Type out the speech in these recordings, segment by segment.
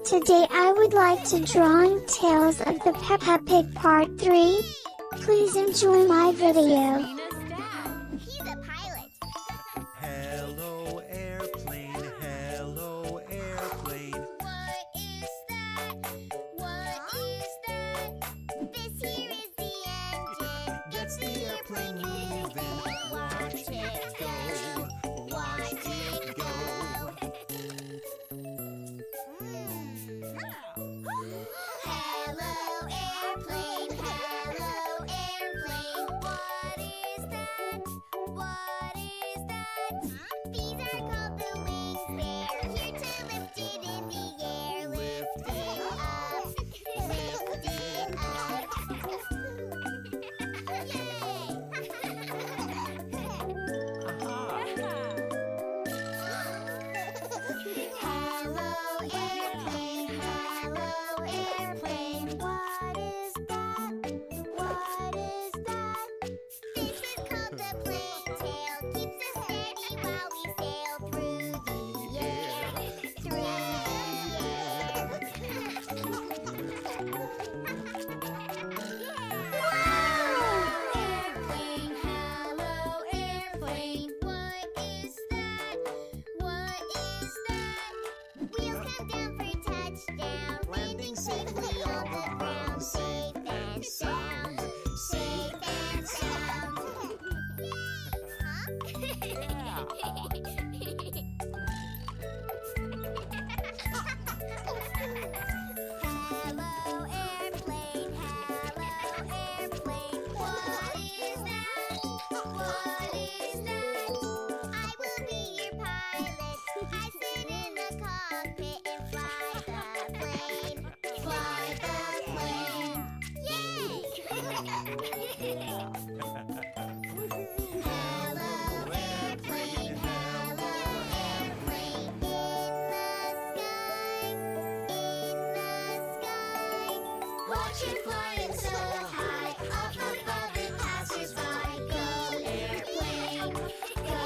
Today I would like to drawing Tales of the Peppa Pig Part 3. Please enjoy my video. He's a pilot. Hello airplane, hello airplane. What is that? What is that? This here is the engine. Gets the airplane moving. Watch it go. Watch it go. Hello airplane, hello airplane. What is that? What is that? These are called the wings. They're here to lift it in the air. Lift it up, lift it Yay! Hello airplane, hello airplane. What is that? What is that? This is called the plane tail. Keeps us steady while we sail through the air. Through the air. Wow! Airplane, hello airplane. What is that? What is that? Wheels come down for touchdown. Landing safely on the ground. Safe and sound. Safe and sound. Hello airplane, hello airplane. What is that? What is that? I will be your pilot. I sit in the cockpit and fly the plane. Fly the plane. Yay! Hello airplane, hello airplane. In the sky. Watch it flying so high, up above it passes by. Go airplane, go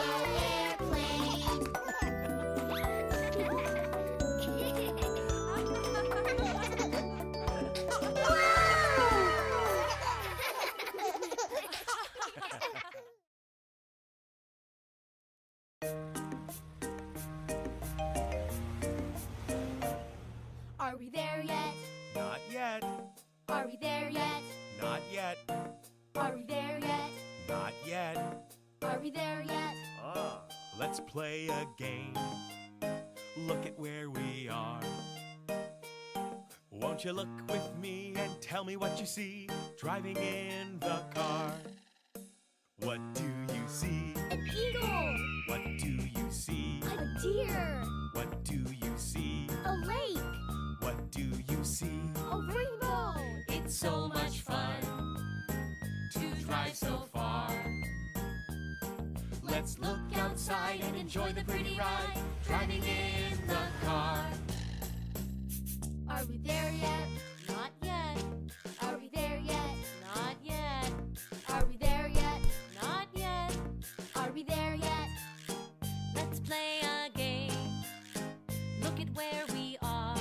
Are we there yet? Not yet, Are we there yet? not yet, Are we there yet? not yet. Are we there yet? Let's play a game. Look at where we are. Won't you look with me and tell me what you see driving in the car? What do you see? An eagle! What do you see? A deer! What do you see? A lake! What do you see? A rainbow! It's so much fun to drive so far. Let's look outside and enjoy the pretty ride driving in the car. Are we there yet? Not yet. Are we there yet? Not yet. Are we there yet? Not yet. Are we there yet? Let's play a game. Look at where we are.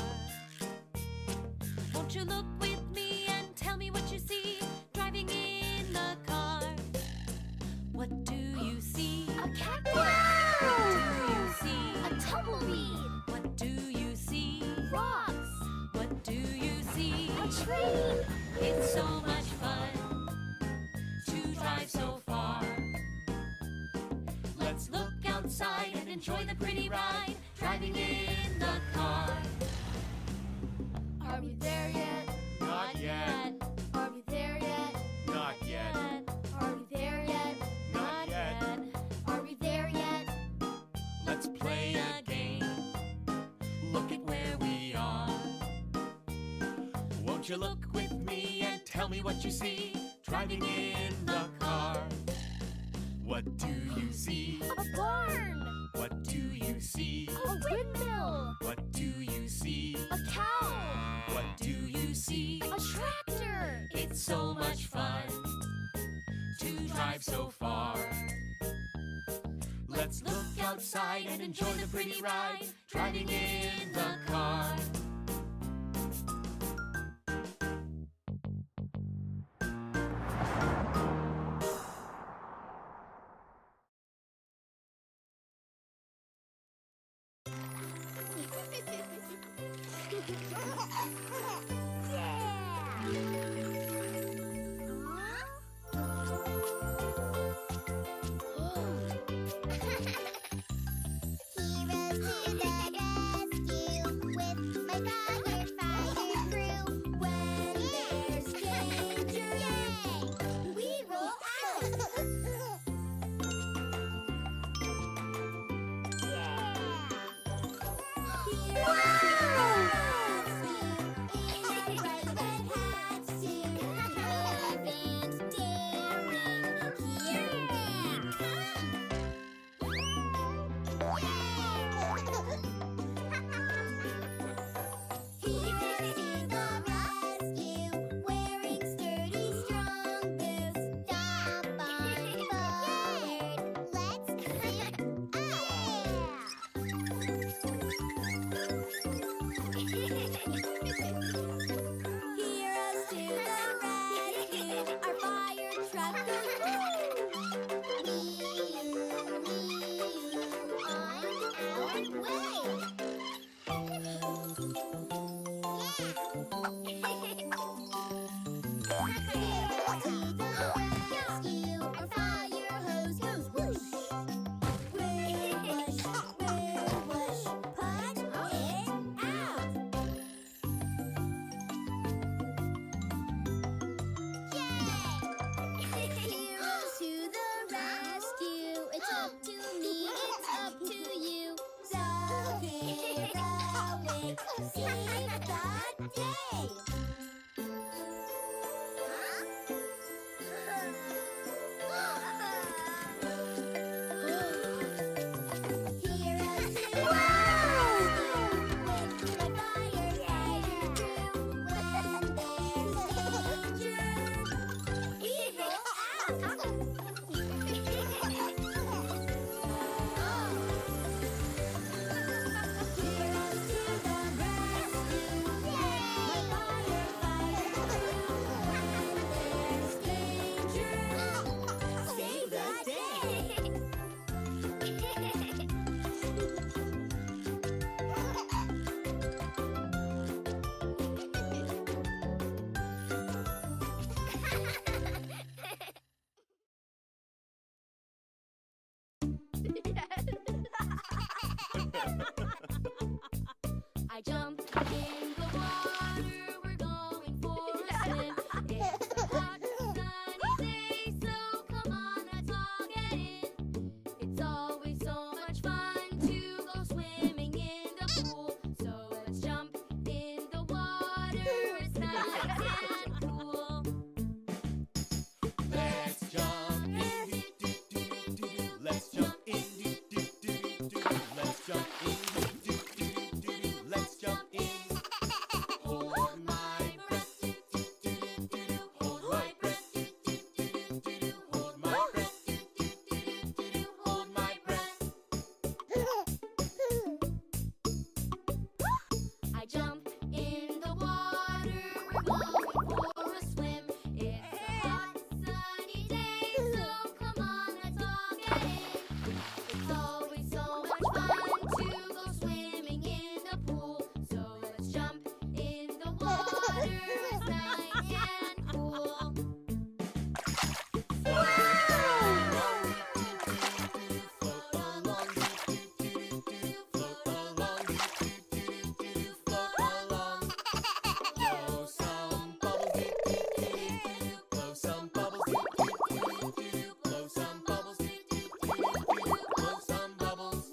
Won't you look with me and tell me what you see driving in the car? What do you see? A cactus. What do you see? A tumbleweed. What do you see? Rocks. What do you see? A tree. It's so much fun to drive so far. Let's look outside and enjoy the pretty ride driving in the car. Are we there yet? Not yet, Are we there yet? not yet, Are we there yet? Not yet. Are we there yet? let's play a game. Look at where we are. Won't you look with me and tell me what you see driving in the car? What do you see? A barn. What do you see? A windmill. What do you see? A cow. What do you see? A tractor. It's so much fun to drive so far. Let's look outside and enjoy the pretty ride driving in the car. I jumped in the water, we're going for a swim. It's a hot, sunny day, so come on, let's all get in. It's always so much fun to go swimming in the pool. So let's jump in the water, it's nice and cool. Let's jump in, let's jump in, let's jump in, let's jump in. Hold my breath, hold my breath, hold my breath, hold my breath. I jump in the water, we're going for a swim. It's a hot, sunny day, so come on, let's all get in. It's always so much fun to go swimming in the pool. So let's jump in the water, it's nice and cool. Float along, float along, float along. Blow some bubbles, blow some bubbles, blow some bubbles, blow some bubbles.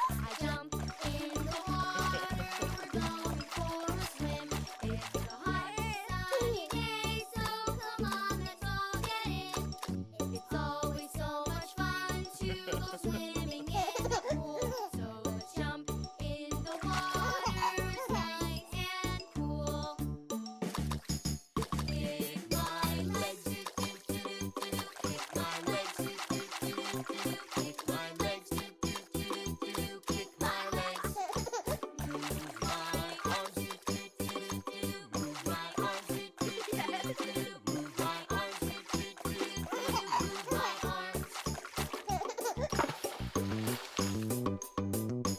I jump in the water, we're going for a swim. It's a hot, sunny day, so come on, let's all get in. It's always so much fun to go swimming in the pool. So let's jump in the water, it's nice and cool. Kick my legs, kick my legs, kick my legs, kick my legs. Move my arms, move my arms, move my arms, move my arms.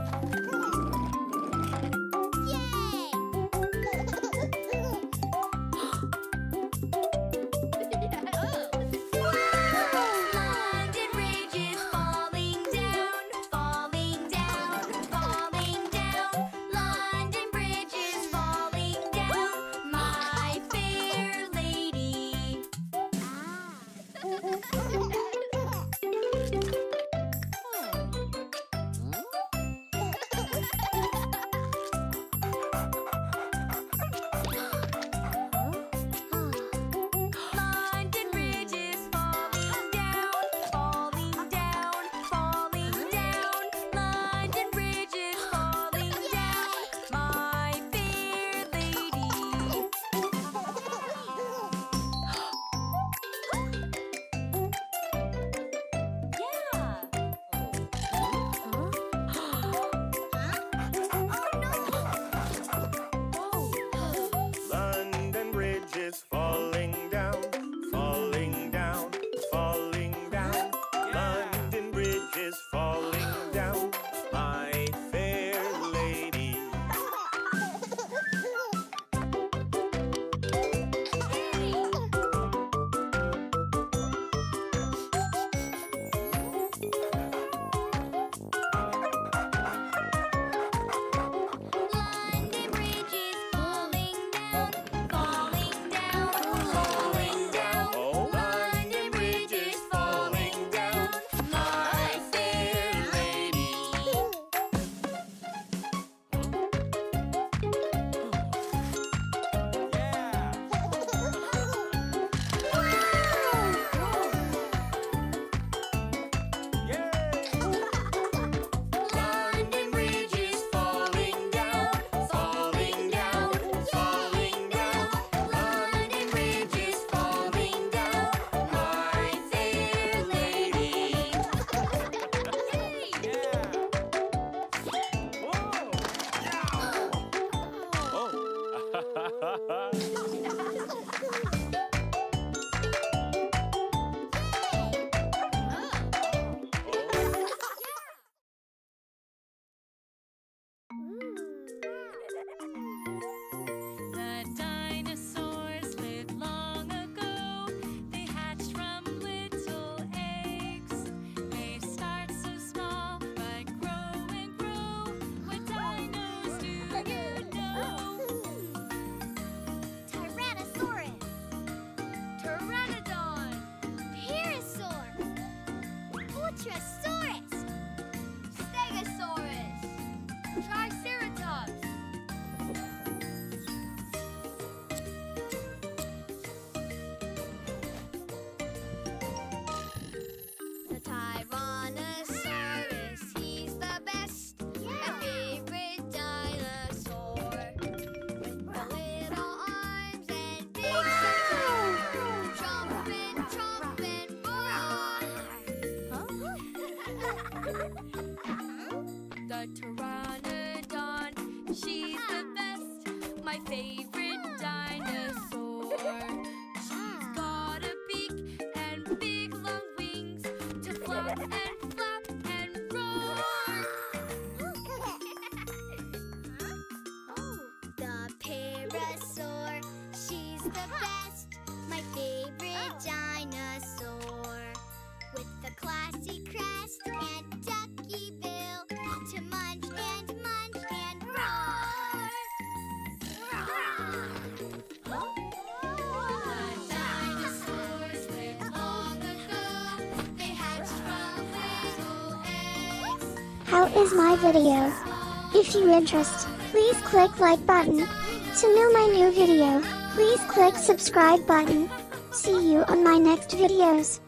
London Bridge is falling down, falling down, falling down. London Bridge is falling down, my fair lady. London Bridge is falling down, falling down, falling down. London Bridge is falling down, my fair lady. London Bridge is falling down, falling down, falling down. London Bridge is falling down, my fair lady. London Bridge is falling down, falling down, falling down. Oh, London Bridge is falling down, my fair lady. London Bridge is falling down, falling down, falling down. London Bridge is falling down, my fair lady. The dinosaurs lived long ago. They hatched from little eggs. They start so small but grow and grow. What dinos do you know? Tyrannosaurus, Pteranodon, Parasaur, Ultrasaurus, Stegosaurus, Triceratops. The Tyrannosaurus, he's the best. My favorite dinosaur. With the little arms and big size. Chomp and roar. The Pteranodon, she's the best. My favorite dinosaur. She's got a beak and big long wings to flap and roar. The Parasaur, she's the best. My favorite dinosaur. With the classy crest and ducky bill to munch and roar. The dinosaurs lived long ago. They hatched from little eggs. How is my video? If you're interested, please click like button. To know my new video, please click subscribe button. See you on my next videos.